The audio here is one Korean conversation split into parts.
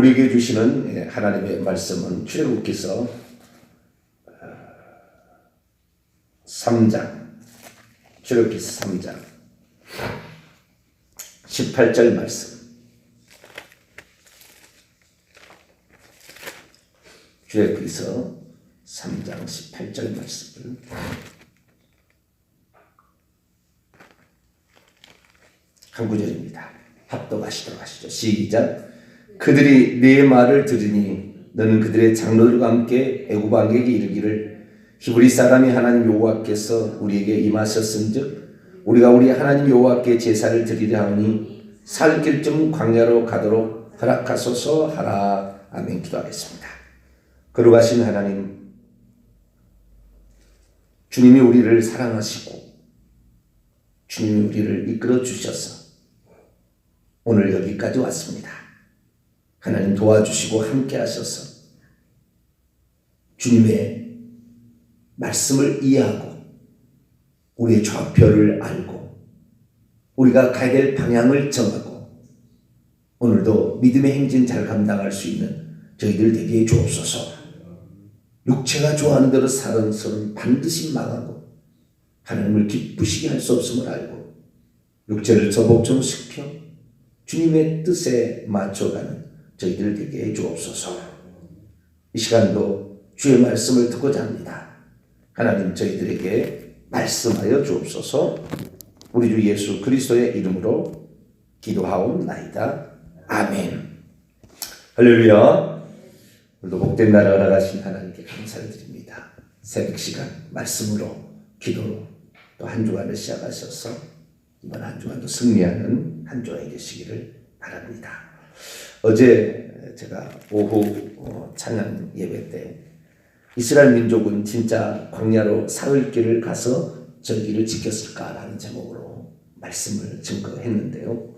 우리에게 주시는 하나님의 말씀은 출애굽기서 3장, 출애굽기서 3장 18절 말씀. 출애굽기서 3장 18절 말씀을 한 구절입니다. 합독하시도록 하시죠. 시작. 그들이 네 말을 들으니 너는 그들의 장로들과 함께 애굽 왕에게 이르기를 히브리 사람이 하나님 여호와께서 우리에게 임하셨은즉 우리가 우리 하나님 여호와께 제사를 드리려 하니 살 길쯤 광야로 가도록 허락하소서 하라. 아멘. 기도하겠습니다. 거룩하신 하나님, 주님이 우리를 사랑하시고 주님이 우리를 이끌어 주셔서 오늘 여기까지 왔습니다. 하나님 도와주시고 함께 하셔서 주님의 말씀을 이해하고 우리의 좌표를 알고 우리가 가야 될 방향을 정하고 오늘도 믿음의 행진 잘 감당할 수 있는 저희들 되게 해 주옵소서. 육체가 좋아하는 대로 사는 것은 반드시 망하고 하나님을 기쁘시게 할 수 없음을 알고 육체를 저복종시켜 주님의 뜻에 맞춰가는 저희들 되게 해 주옵소서. 이 시간도 주의 말씀을 듣고자 합니다. 하나님 저희들에게 말씀하여 주옵소서. 우리 주 예수 그리스도의 이름으로 기도하옵나이다. 아멘. 할렐루야. 오늘도 복된 나라가 나가신 하나님께 감사를 드립니다. 새벽 시간 말씀으로 기도로 또 한 주간을 시작하셔서 이번 한 주간도 승리하는 한 주간이 되시기를 바랍니다. 어제 제가 오후 찬양 예배 때 이스라엘 민족은 진짜 광야로 사흘 길을 가서 절기를 지켰을까라는 제목으로 말씀을 증거했는데요.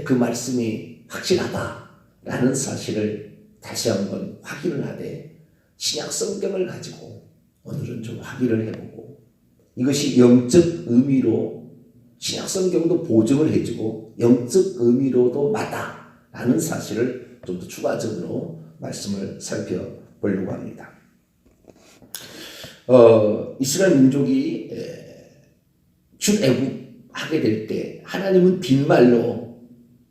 그 말씀이 확실하다라는 사실을 다시 한번 확인을 하되 신약 성경을 가지고 오늘은 좀 확인을 해보고 이것이 영적 의미로 신약 성경도 보증을 해주고 영적 의미로도 맞다라는 사실을 좀 더 추가적으로 말씀을 살펴보려고 합니다. 이스라엘 민족이 출애굽하게 될 때 하나님은 빈말로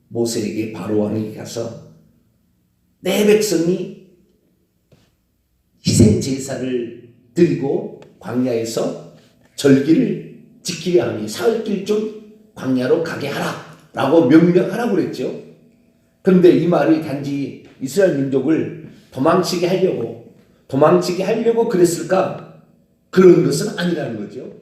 모세에게 바로 왕에게 가서 내 백성이 희생 제사를 드리고 광야에서 절기를 지키려 하니 사흘길쯤 광야로 가게 하라라고 명령하라고 그랬죠. 그런데 이 말이 단지 이스라엘 민족을 도망치게 하려고 그랬을까? 그런 것은 아니라는 거죠.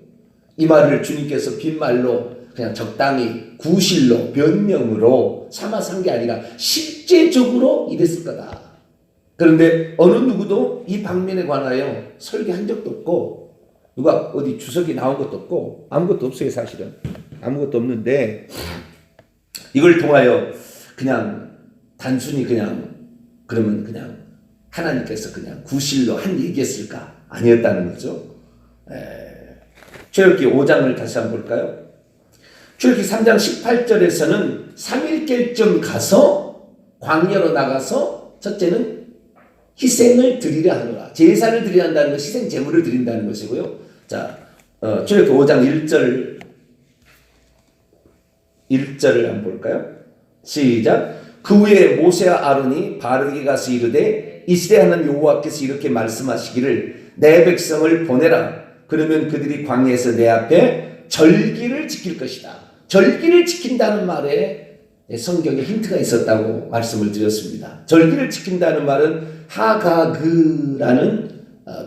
이 말을 주님께서 빈말로 그냥 적당히 구실로 변명으로 삼아서 한 게 아니라 실제적으로 이랬을 거다. 그런데 어느 누구도 이 방면에 관하여 설계한 적도 없고 누가 어디 주석이 나온 것도 없고 아무것도 없어요. 사실은 아무것도 없는데 이걸 통하여 그냥 단순히 그러면 그냥 하나님께서 그냥 구실로 한 얘기였을까? 아니었다는 거죠. 출애굽기 5장을 다시 한번 볼까요? 출애굽기 3장 18절에서는 3일길쯤 가서 광야로 나가서 첫째는 희생을 드리려 하노라. 제사를 드리려 한다는 것은 희생 제물을 드린다는 것이고요. 자, 출애굽기 5장 1절을 한번 볼까요? 시작. 그 후에 모세와 아론이 바르게 가서 이르되 이스라엘 하나님 여호와께서 이렇게 말씀하시기를 내 백성을 보내라. 그러면 그들이 광야에서 내 앞에 절기를 지킬 것이다. 절기를 지킨다는 말에 성경에 힌트가 있었다고 말씀을 드렸습니다. 절기를 지킨다는 말은 하가그라는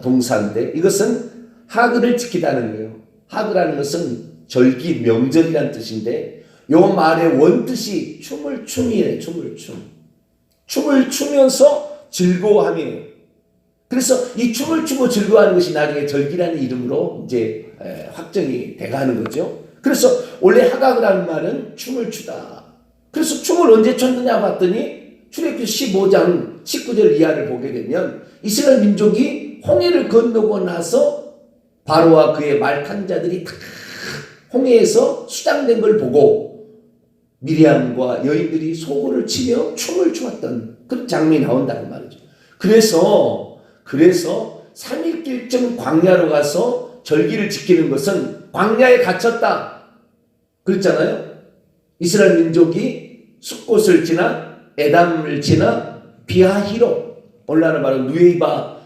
동사인데 이것은 하그를 지키다는 거예요. 하그라는 것은 절기, 명절이라는 뜻인데 이 말의 원뜻이 춤을 춤이에요. 춤을 추면서 즐거워함이에요. 그래서 이 춤을 추고 즐거워하는 것이 나중에 절기라는 이름으로 이제 확정이 돼가는 거죠. 그래서 원래 하가그라는 말은 춤을 추다. 그래서 춤을 언제 췄느냐 봤더니 출애굽기 15장 19절 이하를 보게 되면 이스라엘 민족이 홍해를 건너고 나서 바로와 그의 말탄자들이 다 홍해에서 수장된 걸 보고 미리암과 여인들이 소고를 치며 춤을 추었던 그런 장면이 나온다는 말이죠. 그래서 3일길쯤 광야로 가서 절기를 지키는 것은 광야에 갇혔다 그랬잖아요. 이스라엘 민족이 숫곳을 지나 에담을 지나 비하히로 올라가는 바로 누에이바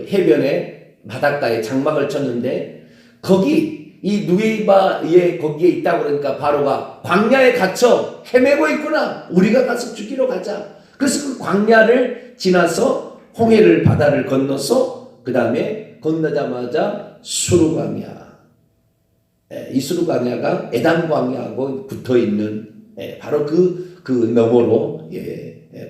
해변의 바닷가에 장막을 쳤는데 거기 이 누에이바에 거기에 있다고 그러니까 바로가 광야에 갇혀 헤매고 있구나. 우리가 가서 죽이러 가자. 그래서 그 광야를 지나서 홍해를 바다를 건너서 그 다음에 건너자마자 수르광야. 이 수르광야가 에담 광야하고 붙어 있는 바로 그 너머로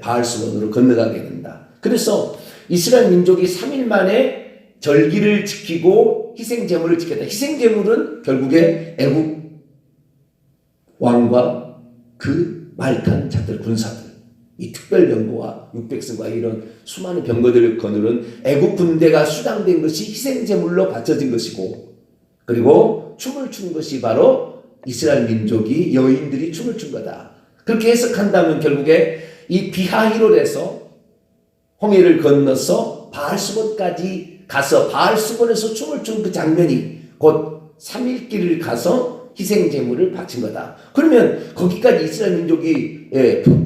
바알스몬으로 건너가게 된다. 그래서 이스라엘 민족이 3일 만에 절기를 지키고 희생제물을 지켰다. 희생제물은 결국에 애굽 왕과 그 말탄 자들 군사들 이 특별병거와 600승과 이런 수많은 병거들을 거느른 애굽 군대가 수당된 것이 희생제물로 바쳐진 것이고 그리고 춤을 춘 것이 바로 이스라엘 민족이 여인들이 춤을 춘 거다. 그렇게 해석한다면 결국에 이 비하히롤에서 홍해를 건너서 바알스몬까지 가서 바알스몬에서 춤을 춘 그 장면이 곧 3일길을 가서 희생제물을 바친 거다. 그러면 거기까지 이스라엘 민족이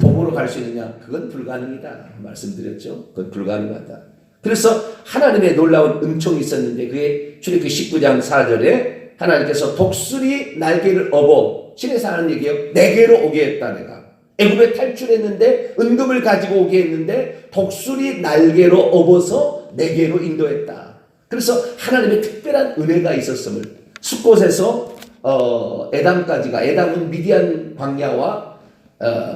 복으로 갈 수 있느냐? 그건 불가능이다. 말씀드렸죠. 그건 불가능하다. 그래서 하나님의 놀라운 은총이 있었는데 그게 출애굽기 19장 4절에 하나님께서 독수리 날개를 업어 신에서 하는 얘기예요. 내게로 오게 했다 내가. 애굽에 탈출했는데 은금을 가지고 오게 했는데 독수리 날개로 업어서 내게로 인도했다. 그래서 하나님의 특별한 은혜가 있었음을 숫곳에서 에담까지가 에담은 미디안 광야와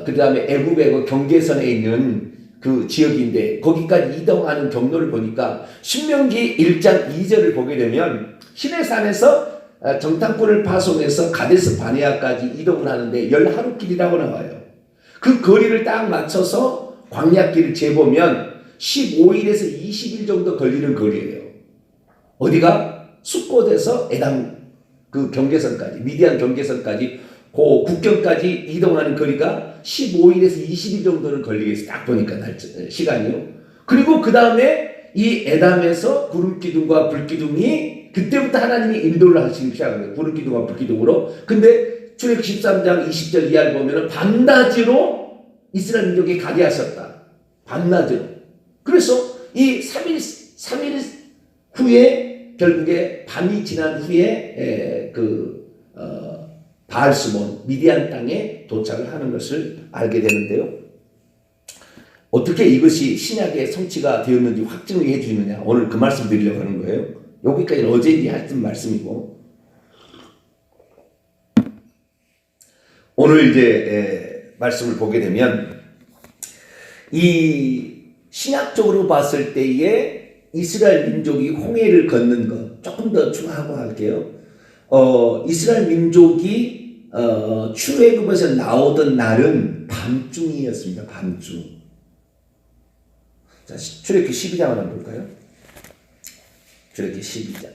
그 다음에 애굽의 그 경계선에 있는 그 지역인데 거기까지 이동하는 경로를 보니까 신명기 1장 2절을 보게 되면 시내산에서 정탐꾼을 파송해서 가데스 바네아까지 이동을 하는데 10하루길이라고 나와요. 그 거리를 딱 맞춰서 광야길을 재보면 15일에서 20일 정도 걸리는 거리예요. 어디가? 숫곳에서 에담 그 경계선까지 미디안 경계선까지 그 국경까지 이동하는 거리가 15일에서 20일 정도는 걸리겠어요. 딱 보니까 시간이요. 그리고 그 다음에 이 에담에서 구름기둥과 불기둥이 그때부터 하나님이 인도를 하시기 시작한 거예요. 구름기둥과 불기둥으로. 근데 출애굽기 13장 20절 이하를 보면 밤낮으로 이스라엘 민족이 가게 하셨다. 밤낮으로. 그래서 이 3일 후에 결국에 밤이 지난 후에 바알스몬 미디안 땅에 도착을 하는 것을 알게 되는데요. 어떻게 이것이 신약의 성취가 되었는지 확증을 해주느냐 오늘 그 말씀 드리려고 하는 거예요. 여기까지는 어제 이제 했던 말씀이고 오늘 이제 말씀을 보게 되면 이 신약적으로 봤을 때에 이스라엘 민족이 홍해를 걷는 것 조금 더 추가하고 할게요. 이스라엘 민족이 출애굽에서 나오던 날은 밤중이었습니다. 밤중. 자, 출애굽기 12장 한번 볼까요? 출애굽기 12장.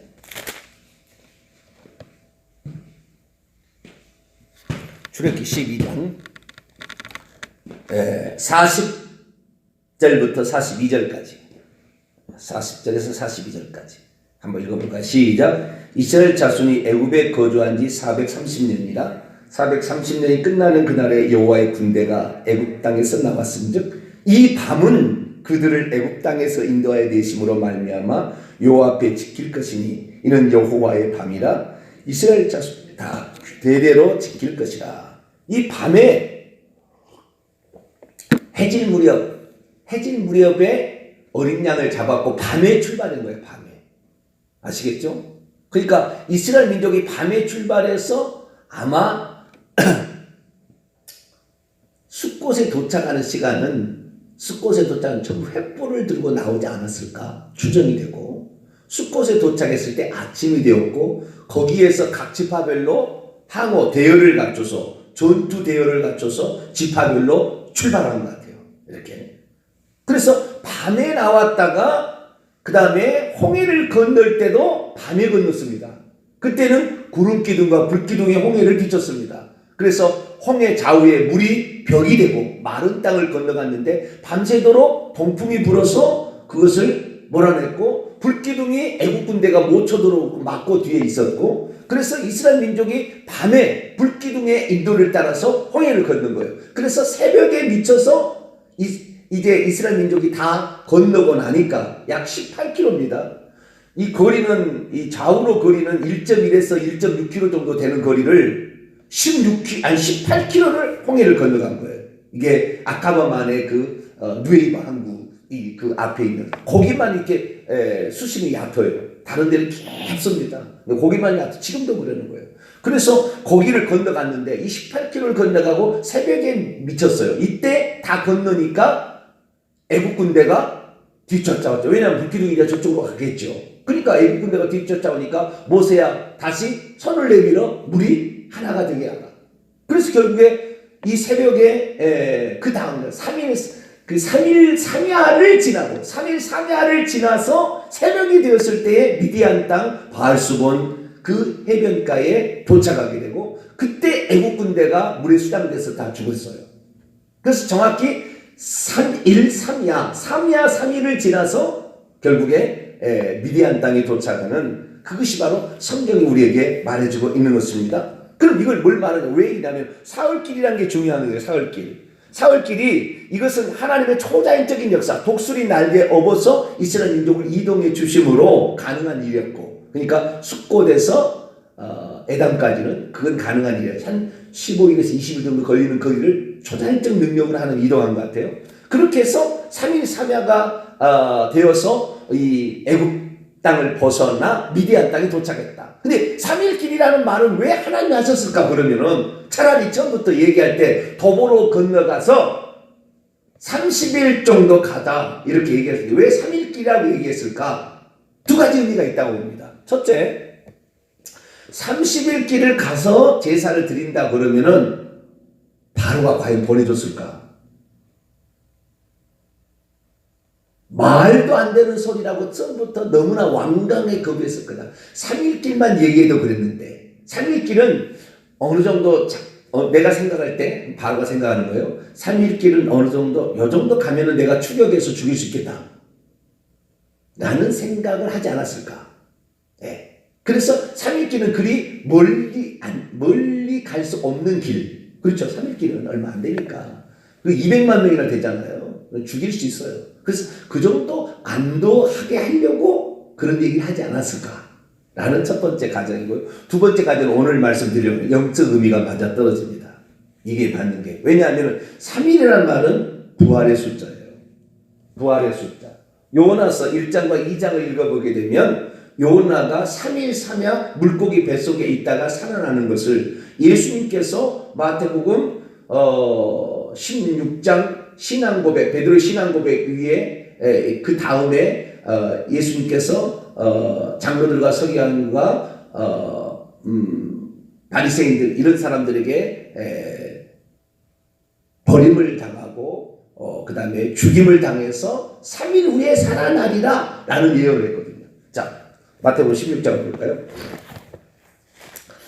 출애굽기 12장 40절부터 42절까지 40절에서 42절까지 한번 읽어볼까요? 시작. 이스라엘 자손이 애굽에 거주한 지 430년이라 430년이 끝나는 그날에 여호와의 군대가 애굽 땅에서 나왔은즉 이 밤은 그들을 애굽 땅에서 인도하여 내심으로 말미암아 여호와 앞에 지킬 것이니 이는 여호와의 밤이라 이스라엘 자손이 다 대대로 지킬 것이라. 이 밤에 해질 무렵에 어린 양을 잡았고 밤에 출발한 거예요. 밤에. 아시겠죠? 그러니까 이스라엘 민족이 밤에 출발해서 아마 숫곳에 도착하는 시간은 전부 횃불을 들고 나오지 않았을까 추정이 되고 숫곳에 도착했을 때 아침이 되었고 거기에서 각 지파별로 항호 대열을 갖춰서 전투 대열을 갖춰서 지파별로 출발한 것 같아요. 이렇게. 그래서 밤에 나왔다가 그 다음에 홍해를 건널 때도 밤에 건넜습니다. 그때는 구름기둥과 불기둥의 홍해를 비췄습니다. 그래서 홍해 좌우에 물이 벽이 되고 마른 땅을 건너갔는데 밤새도록 동풍이 불어서 그것을 몰아냈고 불기둥이 애국 군대가 못 쳐들어오고 막고 뒤에 있었고 그래서 이스라엘 민족이 밤에 불기둥의 인도를 따라서 홍해를 건넌 거예요. 그래서 새벽에 미쳐서 이제 이스라엘 민족이 다 건너고 나니까 약 18km입니다. 이 거리는 이 좌우로 거리는 1.1에서 1.6km 정도 되는 거리를 18km를 홍해를 건너간 거예요. 이게 아카바만의 그 누에이바 항구 그 앞에 있는 거기만 이렇게 수심이 얕아요. 다른 데는 깊습니다. 거기만 얕아. 지금도 그러는 거예요. 그래서 거기를 건너갔는데 이 18km를 건너가고 새벽에 미쳤어요. 이때 다 건너니까 애국 군대가 뒤쫓아왔죠. 왜냐하면 불기둥이가 저쪽으로 가겠죠. 그러니까 애국 군대가 뒤쫓아오니까 모세야 다시 손을 내밀어 물이 하나가 되게 하라. 그래서 결국에 이 새벽에 그 다음 3일 3야를 지나서 새벽이 되었을 때에 미디안 땅 바알수본 그 해변가에 도착하게 되고 그때 애국 군대가 물에 수장돼서 다 죽었어요. 그래서 정확히 3일을 지나서 결국에 미디안 땅에 도착하는 그것이 바로 성경이 우리에게 말해주고 있는 것입니다. 그럼 이걸 뭘 말하냐? 왜 이러냐면 사흘길이라는 게 중요한 거예요. 사흘길이 이것은 하나님의 초자연적인 역사, 독수리 날개 업어서 이스라엘 민족을 이동해 주심으로 가능한 일이었고, 그러니까 숫곳에서 에담까지는 그건 가능한 일이에요. 한 15일에서 20일 정도 걸리는 거리를 초자연적 능력으로 하는 이동한 것 같아요. 그렇게 해서 3일 3야가 되어서 이 애국 땅을 벗어나 미디안 땅에 도착했다. 근데 3일 길이라는 말은 왜 하나님이 하셨을까? 그러면은 차라리 처음부터 얘기할 때 도보로 건너가서 30일 정도 가다 이렇게 얘기했을 때 왜 3일 길이라고 얘기했을까? 두 가지 의미가 있다고 봅니다. 첫째, 30일 길을 가서 제사를 드린다 그러면은 바로가 과연 보내줬을까? 말도 안 되는 소리라고 처음부터 너무나 완강하게 거부했을 거다. 3일 길만 얘기해도 그랬는데 3일 길은 어느 정도 내가 생각할 때 바로가 생각하는 거예요. 3일 길은 어느 정도 요 정도 가면은 내가 추격해서 죽일 수 있겠다 라는 생각을 하지 않았을까. 네. 그래서 3일 길은 그리 멀리 갈 수 없는 길. 그렇죠. 3일 길은 얼마 안 되니까. 200만 명이나 되잖아요. 죽일 수 있어요. 그래서 그 정도 안도하게 하려고 그런 얘기를 하지 않았을까 라는 첫 번째 가정이고요. 두 번째 가정은 오늘 말씀드리는 영적 의미가 맞아 떨어집니다. 이게 받는 게. 왜냐하면 3일이라는 말은 부활의 숫자예요. 부활의 숫자. 요나서 1장과 2장을 읽어보게 되면 요나가 3일 3야 물고기 뱃속에 있다가 살아나는 것을 예수님께서 마태복음 16장 신앙고백, 베드로의 신앙고백 위에 그 다음에 예수님께서 장로들과 서기관과 바리새인들 이런 사람들에게 버림을 당하고 그 다음에 죽임을 당해서 3일 후에 살아나리라 라는 예언을 했거든요. 자, 마태복음 16장을 볼까요?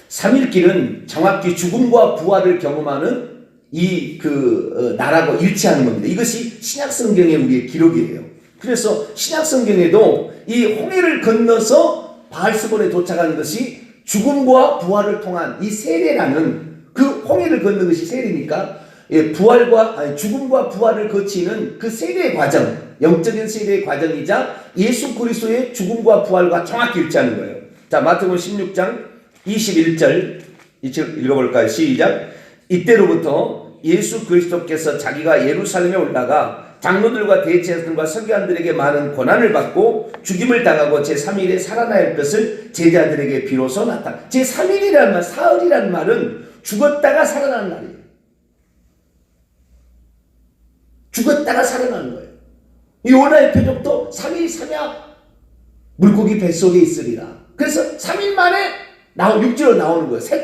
3일 길은 정확히 죽음과 부활을 경험하는 나라고 일치하는 겁니다. 이것이 신약성경의 우리의 기록이에요. 그래서 신약성경에도 이 홍해를 건너서 바알스본에 도착하는 것이 죽음과 부활을 통한 이 세례라는 그 홍해를 걷는 것이 세례니까 죽음과 부활을 거치는 그 세례의 과정, 영적인 세례의 과정이자 예수 그리스도의 죽음과 부활과 정확히 일치하는 거예요. 자, 마태복음 16장 21절 읽어볼까요? 시작. 이때로부터 예수 그리스도께서 자기가 예루살렘에 올라가 장로들과 대제사장들과 서기관들에게 많은 고난을 받고 죽임을 당하고 제3일에 살아날 것을 제자들에게 비로소 나타났다. 제3일이라는 말, 사흘이라는 말은 죽었다가 살아나는 말이에요. 죽었다가 살아나는 거예요. 이 요나의 표적도 3일 3야 물고기 뱃속에 있으리라. 그래서 3일 만에 육지로 나오는 거예요. 새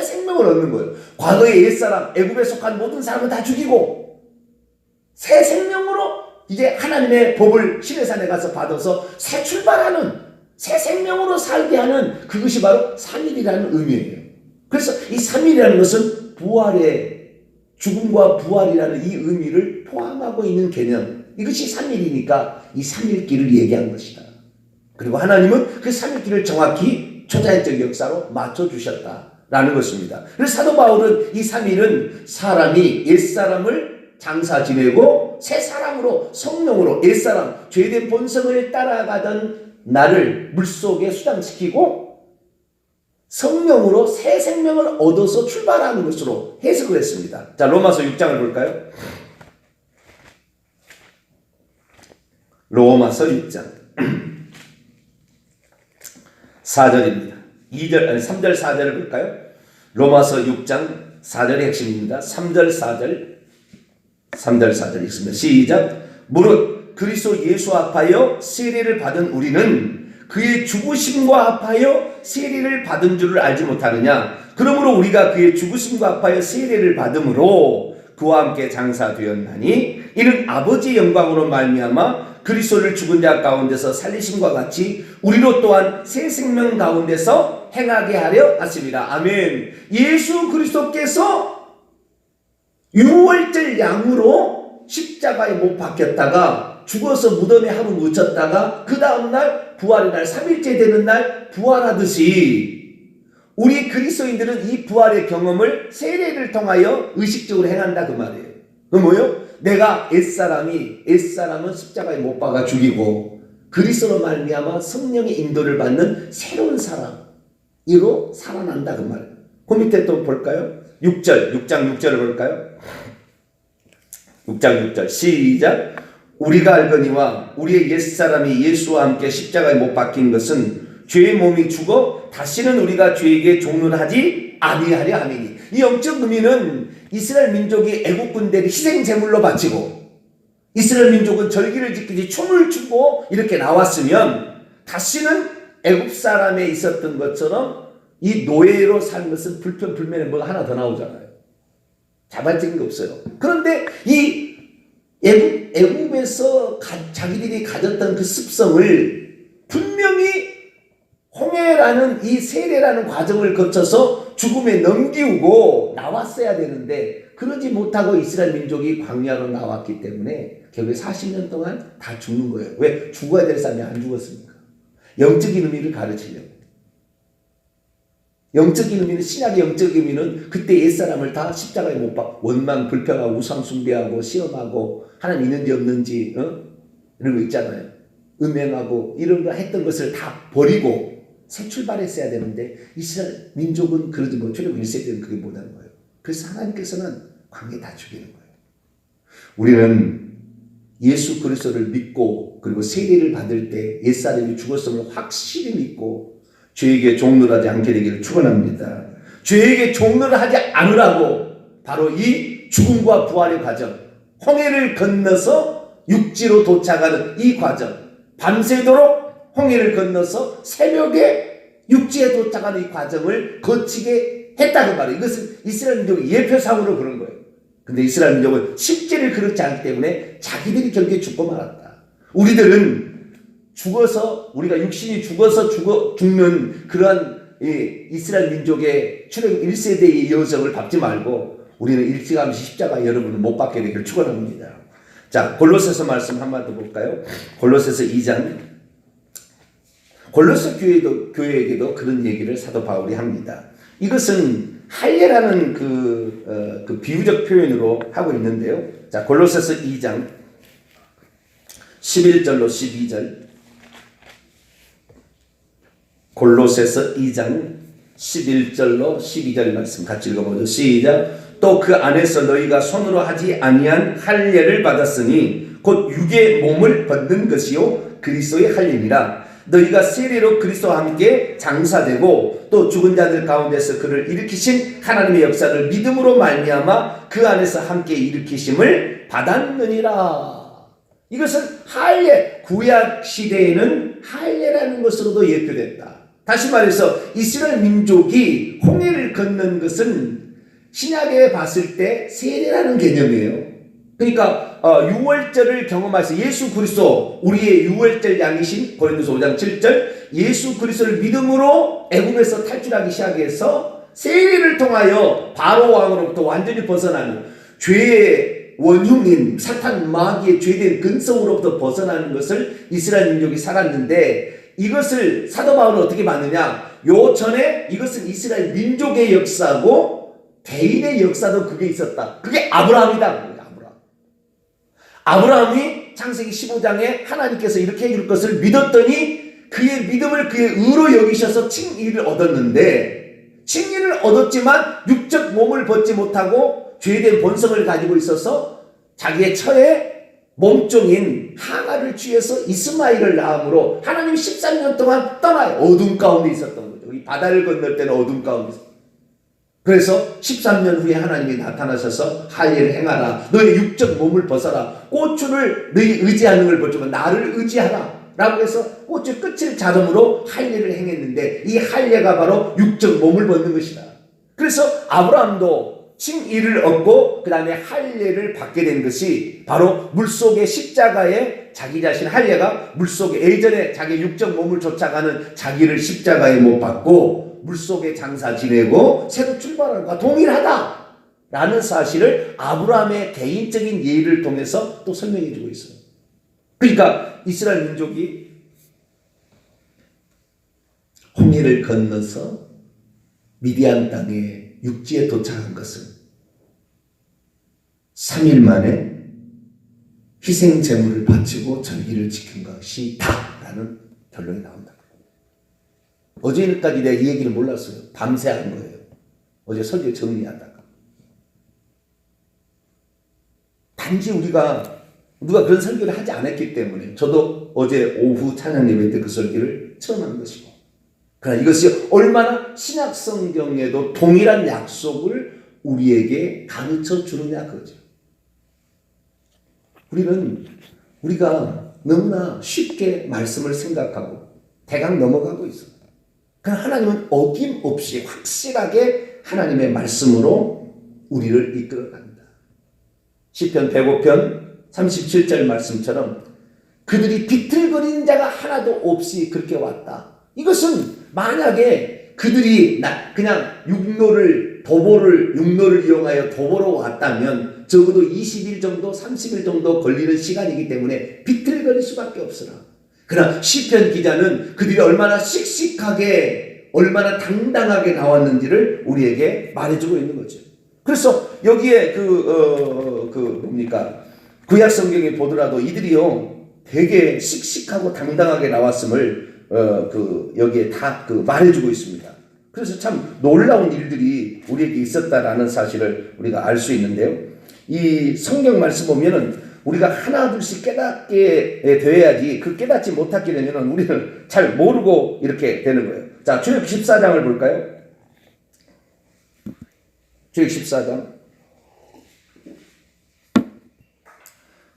생명을 얻는 거예요. 과거의 옛사람, 애굽에 속한 모든 사람은 다 죽이고 새 생명으로 이제 하나님의 법을 시내산에 가서 받아서 새 출발하는 새 생명으로 살게 하는 그것이 바로 3일이라는 의미예요. 그래서 이 3일이라는 것은 죽음과 부활이라는 이 의미를 포함하고 있는 개념, 이것이 3일이니까 이 3일기를 얘기한 것이다. 그리고 하나님은 그 3일기를 정확히 초자연적 역사로 맞춰주셨다라는 것입니다. 그래서 사도 바울은 이 3일은 사람이 옛사람을 장사 지내고 새 사람으로, 성령으로 옛사람, 죄된 본성을 따라가던 나를 물속에 수장시키고 성령으로 새 생명을 얻어서 출발하는 것으로 해석을 했습니다. 자, 로마서 6장을 볼까요? 로마서 6장 4절입니다. 3절 4절을 볼까요? 로마서 6장 4절의 핵심입니다. 3절 4절 읽습니다. 시작. 무릇 그리스도 예수 합하여 세례를 받은 우리는 그의 죽으심과 합하여 세례를 받은 줄을 알지 못하느냐. 그러므로 우리가 그의 죽으심과 합하여 세례를 받음으로 그와 함께 장사되었나니 이는 아버지의 영광으로 말미암아 그리스도를 죽은 자 가운데서 살리심과 같이 우리로 또한 새 생명 가운데서 행하게 하려 하십니다. 아멘. 예수 그리스도께서 유월절 양으로 십자가에 못 박혔다가 죽어서 무덤에 하루 묻혔다가 그 다음날 부활의 날 3일째 되는 날 부활하듯이 우리 그리스도인들은 이 부활의 경험을 세례를 통하여 의식적으로 행한다 그 말이에요. 그 뭐요? 내가 옛사람은 십자가에 못 박아 죽이고 그리스도로 말미암아 성령의 인도를 받는 새로운 사람으로 살아난다 그 말이에요. 그 밑에 또 볼까요? 6장 6절을 볼까요? 6장 6절 시작. 우리가 알거니와 우리의 옛사람이 예수와 함께 십자가에 못 박힌 것은 죄의 몸이 죽어 다시는 우리가 죄에게 종노하지 아니하려 함이니. 이 영적 의미는 이스라엘 민족이 애국 군대를 희생 제물로 바치고 이스라엘 민족은 절기를 지키지 춤을 추고 이렇게 나왔으면 다시는 애국 사람에 있었던 것처럼 이 노예로 산 것은 불편불면에 뭐가 하나 더 나오잖아요. 자발적인 게 없어요. 그런데 이 애국에서 자기들이 가졌던 그 습성을 분명히 홍해라는 이 세례라는 과정을 거쳐서 죽음에 넘기우고 나왔어야 되는데 그러지 못하고 이스라엘 민족이 광야로 나왔기 때문에 결국에 40년 동안 다 죽는 거예요. 왜? 죽어야 될 사람이 안 죽었습니까? 영적인 의미를 가르치려고. 영적인 의미는, 신약의 영적인 의미는 그때 옛사람을 다 십자가에 못 박, 원망, 불평하고 우상 숭배하고 시험하고 하나님 있는지 없는지 이런 거 있잖아요. 음행하고 이런 거 했던 것을 다 버리고 새 출발했어야 되는데 이스라엘 민족은 그러지 못 출애굽 1세기 때는 그게 못하는 거예요. 그래서 하나님께서는 광야에 다 죽이는 거예요. 우리는 예수 그리스도를 믿고 그리고 세례를 받을 때 옛사람이 죽었음을 확실히 믿고 죄에게 종노하지 않게 되기를 축원합니다. 죄에게 종노를 하지 않으라고 바로 이 죽음과 부활의 과정, 홍해를 건너서 육지로 도착하는 이 과정, 밤새도록 홍해를 건너서 새벽에 육지에 도착하는 이 과정을 거치게 했다는 말이에요. 이것은 이스라엘 민족의 예표상으로 그런 거예요. 근데 이스라엘 민족은 실제를 그렇지 않기 때문에 자기들이 결국에 죽고 말았다. 우리들은 죽어서, 우리가 육신이 죽어서 죽는 그러한 이스라엘 민족의 출애굽 1세대의 여정을 밟지 말고 우리는 일찌감치 십자가 여러분을 못 박게 되기를 축원합니다. 자, 골로새서 말씀 한번 더 볼까요? 골로새서 2장. 골로새 교회에게도 그런 얘기를 사도 바울이 합니다. 이것은 할례라는 그 비유적 표현으로 하고 있는데요. 자, 골로새서 2장 11절로 12절. 골로새서 2장 11절로 12절 말씀 같이 읽어보죠. 시작. 또 그 안에서 너희가 손으로 하지 아니한 할례를 받았으니 곧 육의 몸을 벗는 것이요 그리스도의 할례니라. 너희가 세례로 그리스도와 함께 장사되고 또 죽은 자들 가운데서 그를 일으키신 하나님의 역사를 믿음으로 말미암아 그 안에서 함께 일으키심을 받았느니라. 이것은 할례, 구약 시대에는 할례라는 것으로도 예표됐다. 다시 말해서 이스라엘 민족이 홍해를 건넌 것은 신약에 봤을 때 세례라는 개념이에요. 그러니까 유월절을 경험해서 예수 그리스도, 우리의 유월절 양이신 고린도서 5장 7절, 예수 그리스도를 믿음으로 애굽에서 탈출하기 시작해서 세례를 통하여 바로 왕으로부터 완전히 벗어나는 죄의 원흉인 사탄 마귀의 죄된 근성으로부터 벗어나는 것을 이스라엘 민족이 살았는데, 이것을 사도 바울은 어떻게 봤느냐? 요 전에 이것은 이스라엘 민족의 역사고 개인의 역사도 그게 있었다. 그게 아브라함이다. 아브라함이 창세기 15장에 하나님께서 이렇게 해줄 것을 믿었더니 그의 믿음을 그의 의로 여기셔서 칭의를 얻었는데, 칭의를 얻었지만 육적 몸을 벗지 못하고 죄된 본성을 가지고 있어서 자기의 처의 몸종인 하가를 취해서 이스마엘을 낳음으로 하나님이 13년 동안 떠나요. 어둠 가운데 있었던 거죠. 이 바다를 건널 때는 어둠 가운데 있었어요. 그래서 13년 후에 하나님이 나타나셔서 할례를 행하라. 너의 육적 몸을 벗어라. 고추를 너희 의지하는 걸 보지만 나를 의지하라. 라고 해서 고추 끝을 자름으로 할례를 행했는데, 이 할례가 바로 육적 몸을 벗는 것이다. 그래서 아브라함도 칭의를 얻고 그 다음에 할례를 받게 된 것이 바로 물속의 십자가에 자기 자신, 할례가 물속에 예전에 자기 육적 몸을 쫓아가는 자기를 십자가에 못 박고 물속에 장사 지내고 새로 출발하는 것과 동일하다라는 사실을 아브라함의 개인적인 예를 통해서 또 설명해 주고 있어요. 그러니까 이스라엘 민족이 홍해를 건너서 미디안 땅에 육지에 도착한 것은 3일 만에 희생 제물을 바치고 절기를 지킨 것이 다라는 결론이 나온다. 어제까지 내가 이 얘기를 몰랐어요. 밤새 한 거예요. 어제 설교 정리하다가. 단지 누가 그런 설교를 하지 않았기 때문에 저도 어제 오후 찬양 예배 때 그 설교를 처음 한 것이고, 그러나 이것이 얼마나 신약 성경에도 동일한 약속을 우리에게 가르쳐 주느냐 그거죠. 우리가 너무나 쉽게 말씀을 생각하고 대강 넘어가고 있어요. 그러나 하나님은 어김없이 확실하게 하나님의 말씀으로 우리를 이끌어갑니다. 시편 105편 37절 말씀처럼 그들이 비틀거리는 자가 하나도 없이 그렇게 왔다. 이것은 만약에 그들이 그냥 육로를 이용하여 도보로 왔다면 적어도 20일 정도 30일 정도 걸리는 시간이기 때문에 비틀거릴 수밖에 없으나, 그러나 시편 기자는 그들이 얼마나 씩씩하게 얼마나 당당하게 나왔는지를 우리에게 말해주고 있는 거죠. 그래서 여기에 구약 성경에 보더라도 이들이요 되게 씩씩하고 당당하게 나왔음을 여기에 다 말해주고 있습니다. 그래서 참 놀라운 일들이 우리에게 있었다라는 사실을 우리가 알 수 있는데요. 이 성경 말씀 보면은 우리가 하나 둘씩 깨닫게 되어야지, 그 깨닫지 못하게 되면은 우리는 잘 모르고 이렇게 되는 거예요. 자, 출애굽 14장을 볼까요? 출애굽 14장.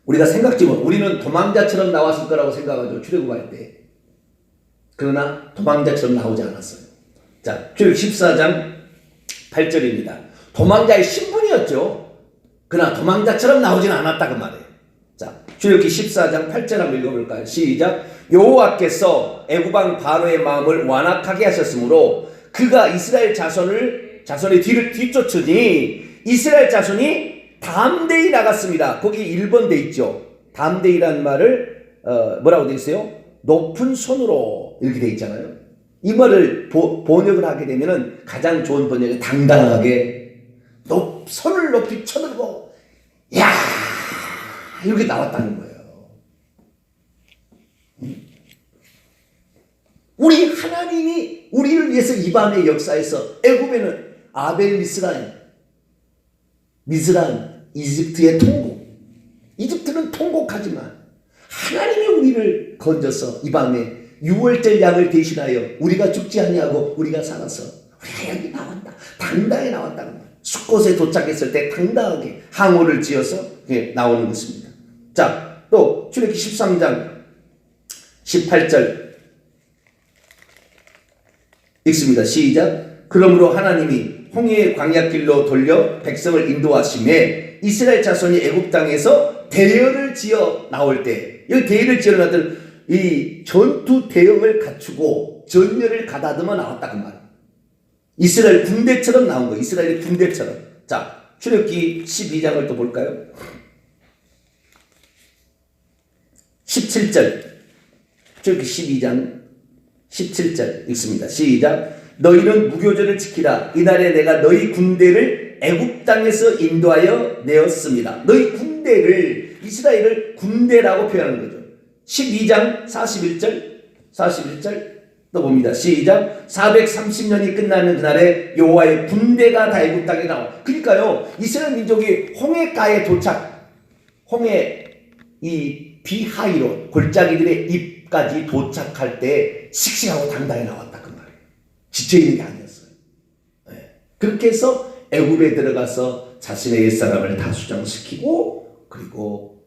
우리가 생각지 못, 우리는 도망자처럼 나왔을 거라고 생각하죠. 출애굽할 때. 그러나 도망자처럼 나오지 않았어요. 자, 출애굽 14장 8절입니다. 도망자의 신분이었죠. 그러나 도망자처럼 나오진 않았다 그 말이에요. 자, 출애굽기 14장 8절 한번 읽어볼까요? 시작. 여호와께서 애굽왕 바로의 마음을 완악하게 하셨으므로 그가 이스라엘 자손의 뒤를 뒤쫓으니 이스라엘 자손이 담대히 나갔습니다. 거기 1번 돼 있죠. 담대히라는 말을 뭐라고 돼 있어요? 높은 손으로 이렇게 돼 있잖아요. 이 말을 번역을 하게 되면은 가장 좋은 번역은 당당하게 손을 높이 쳐들고 야 이렇게 나왔다는 거예요. 우리 하나님이 우리를 위해서 이 밤의 역사에서 애굽에는 아벨 미스라임 이집트의 통곡, 이집트는 통곡하지만 하나님이 우리를 건져서 이 밤에 6월절 양을 대신하여 우리가 죽지 아니하고 우리가 살아서 우리가 여기 나왔다, 당당히 나왔다는 거예요. 숫곳에 도착했을 때 당당하게 항우를 지어서 나오는 것입니다. 자, 또 출애굽기 13장 18절 읽습니다. 시작. 그러므로 하나님이 홍해의 광야길로 돌려 백성을 인도하심에 이스라엘 자손이 애굽 땅에서 대열을 지어 나올 때, 여기 대열을 지어 나왔던 이 전투 대형을 갖추고 전열을 가다듬어 나왔다 그 말이에요. 이스라엘 군대처럼 나온 거예요. 이스라엘의 군대처럼. 자, 출애굽기 12장을 또 볼까요? 17절. 출애굽기 12장 17절 읽습니다. 시작. 너희는 무교절을 지키라. 이날에 내가 너희 군대를 애굽 땅에서 인도하여 내었습니다. 너희 군대를, 이스라엘을 군대라고 표현하는 거죠. 12장 41절 또 봅니다. 시작. 430년이 끝나는 그날에 여호와의 군대가 다 애굽 땅에 나와. 그러니까요, 이스라엘 민족이 홍해가에 도착, 홍해 이 비하이로 골짜기들의 입까지 도착할 때 씩씩하고 당당히 나왔다 그 말이에요. 지쳐있는 게 아니었어요. 네. 그렇게 해서 애굽에 들어가서 자신의 옛사람을 다 수장시키고 그리고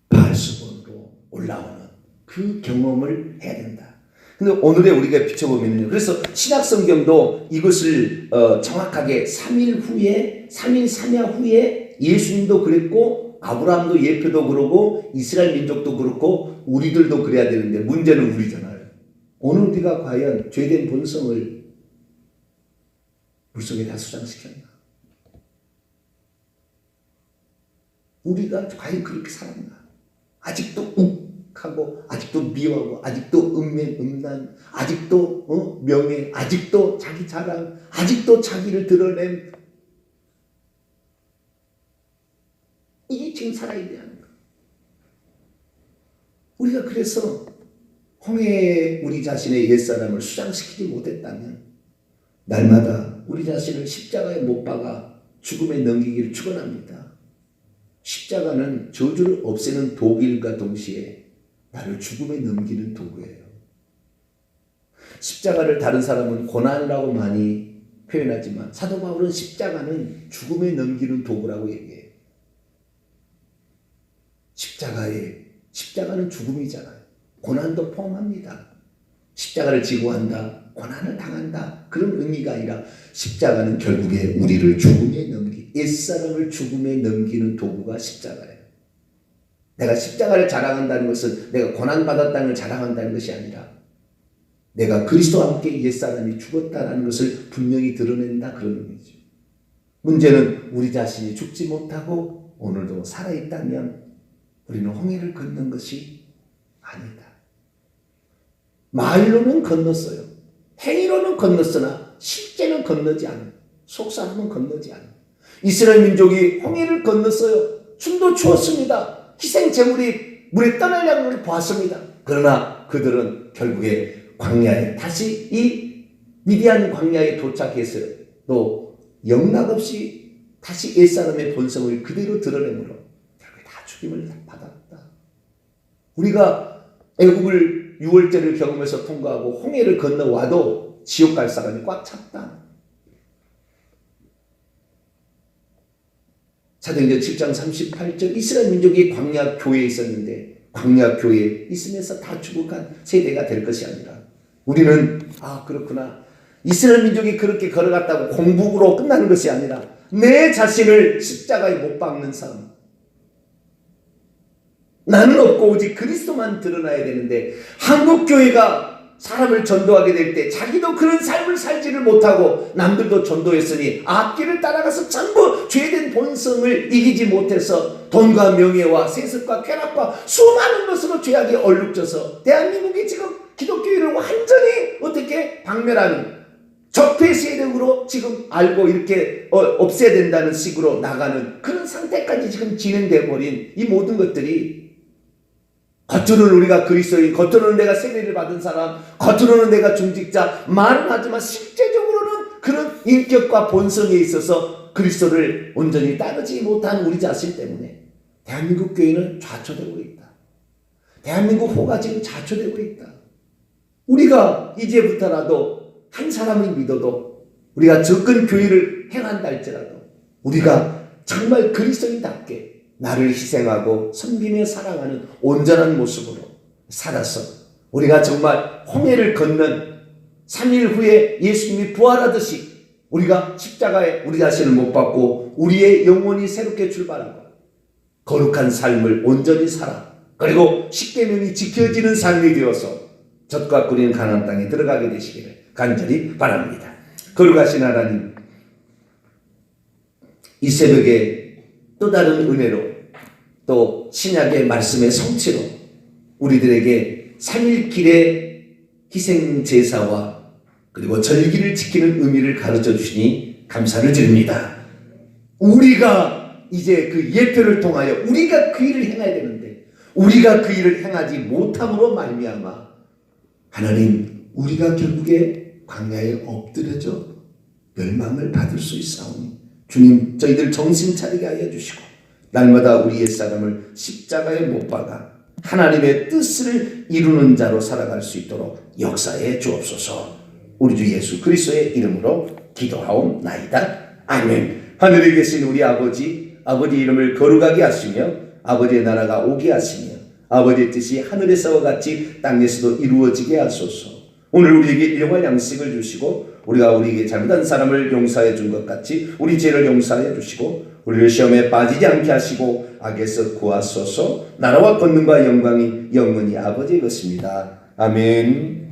바알수본으로 올라오는 그 경험을 해야 된다. 근데 오늘의 우리가 비춰보면요. 그래서 신약 성경도 이것을 정확하게 3일 후에, 3일 3야 후에 예수님도 그랬고 아브라함도 예표도 그러고 이스라엘 민족도 그렇고 우리들도 그래야 되는데 문제는 우리잖아요. 오늘 우리가 과연 죄된 본성을 물속에 다 수장시켰나? 우리가 과연 그렇게 살았나? 아직도 욱하고 아직도 미워하고 아직도 음란, 아직도 명예, 아직도 자기 자랑, 아직도 자기를 드러냄. 이게 지금 살아야 되는 거예요. 우리가 그래서 홍해에 우리 자신의 옛사람을 수장시키지 못했다면 날마다 우리 자신을 십자가에 못 박아 죽음에 넘기기를 축원합니다. 십자가는 저주를 없애는 도구일과 동시에 나를 죽음에 넘기는 도구예요. 십자가를 다른 사람은 고난이라고 많이 표현하지만 사도 바울은 십자가는 죽음에 넘기는 도구라고 얘기해요. 십자가는 죽음이잖아요. 고난도 포함합니다. 십자가를 지고 한다, 고난을 당한다, 그런 의미가 아니라 십자가는 결국에 우리를 죽음에 옛사람을 죽음에 넘기는 도구가 십자가예요. 내가 십자가를 자랑한다는 것은 내가 고난받았다는 걸 자랑한다는 것이 아니라 내가 그리스도와 함께 옛사람이 죽었다는 것을 분명히 드러낸다, 그런 의미죠. 문제는 우리 자신이 죽지 못하고 오늘도 살아있다면 우리는 홍해를 걷는 것이 아니다. 말로는 건넜어요. 행위로는 건넜으나 실제는 건너지 않아요. 속사람은 건너지 않아요. 이스라엘 민족이 홍해를 건넜어요. 춤도 추었습니다. 희생 제물이 물에 떠나려는 걸 보았습니다. 그러나 그들은 결국에 광야에 다시 이 미디안 광야에 도착했어요. 또 영락없이 다시 옛사람의 본성을 그대로 드러내므로 결국에 다 죽임을 받았다. 우리가 애굽을 6월절을 경험해서 통과하고 홍해를 건너와도 지옥 갈 사람이 꽉 찼다. 사도행전 7장 38절 이스라엘 민족이 광야 교회에 있었는데 광야 교회에 있으면서 다 죽어간 세대가 될 것이 아니라 우리는 그렇구나. 이스라엘 민족이 그렇게 걸어갔다고 공부로 끝나는 것이 아니라 내 자신을 십자가에 못 박는 삶. 나는 없고 오직 그리스도만 드러나야 되는데 한국교회가 사람을 전도하게 될 때 자기도 그런 삶을 살지를 못하고 남들도 전도했으니 앞길을 따라가서 전부 죄된 본성을 이기지 못해서 돈과 명예와 세습과 쾌락과 수많은 것으로 죄악에 얼룩져서 대한민국이 지금 기독교회를 완전히 어떻게 박멸하는 적폐 세력으로 지금 알고 이렇게 없애야 된다는 식으로 나가는 그런 상태까지 지금 진행되어 버린 이 모든 것들이 겉으로는 우리가 그리스도인, 겉으로는 내가 세례를 받은 사람, 겉으로는 내가 중직자 말은 하지만 실제적으로는 그런 인격과 본성에 있어서 그리스도를 온전히 따르지 못한 우리 자신 때문에 대한민국 교회는 좌초되고 있다. 대한민국 호가 지금 좌초되고 있다. 우리가 이제부터라도 한 사람을 믿어도 우리가 접근 교회를 행한다 할지라도 우리가 정말 그리스도인답게 나를 희생하고 섬기며 사랑하는 온전한 모습으로 살아서 우리가 정말 홍해를 걷는 3일 후에 예수님이 부활하듯이 우리가 십자가에 우리 자신을 못 박고 우리의 영혼이 새롭게 출발하고 거룩한 삶을 온전히 살아 그리고 십계명이 지켜지는 삶이 되어서 젖과 꿀인 가나안 땅에 들어가게 되시기를 간절히 바랍니다. 거룩하신 하나님, 이 새벽에 또 다른 은혜로 또 신약의 말씀의 성취로 우리들에게 3일길의 희생제사와 그리고 절기를 지키는 의미를 가르쳐 주시니 감사를 드립니다. 우리가 이제 그 예표를 통하여 우리가 그 일을 행해야 되는데 우리가 그 일을 행하지 못함으로 말미암아 하나님, 우리가 결국에 광야에 엎드려져 멸망을 받을 수 있사오니 주님, 저희들 정신 차리게 하여 주시고 날마다 우리 옛사람을 십자가에 못 박아 하나님의 뜻을 이루는 자로 살아갈 수 있도록 역사해 주옵소서. 우리 주 예수 그리스도의 이름으로 기도하옵나이다. 아멘. 하늘에 계신 우리 아버지, 아버지 이름을 거룩하게 하시며 아버지의 나라가 오게 하시며 아버지의 뜻이 하늘에서와 같이 땅에서도 이루어지게 하소서. 오늘 우리에게 일용할 양식을 주시고 우리가 우리에게 잘못한 사람을 용서해 준 것 같이 우리 죄를 용서해 주시고 우리를 시험에 빠지지 않게 하시고 악에서 구하소서. 나라와 권능과 영광이 영원히 아버지의 것입니다. 아멘.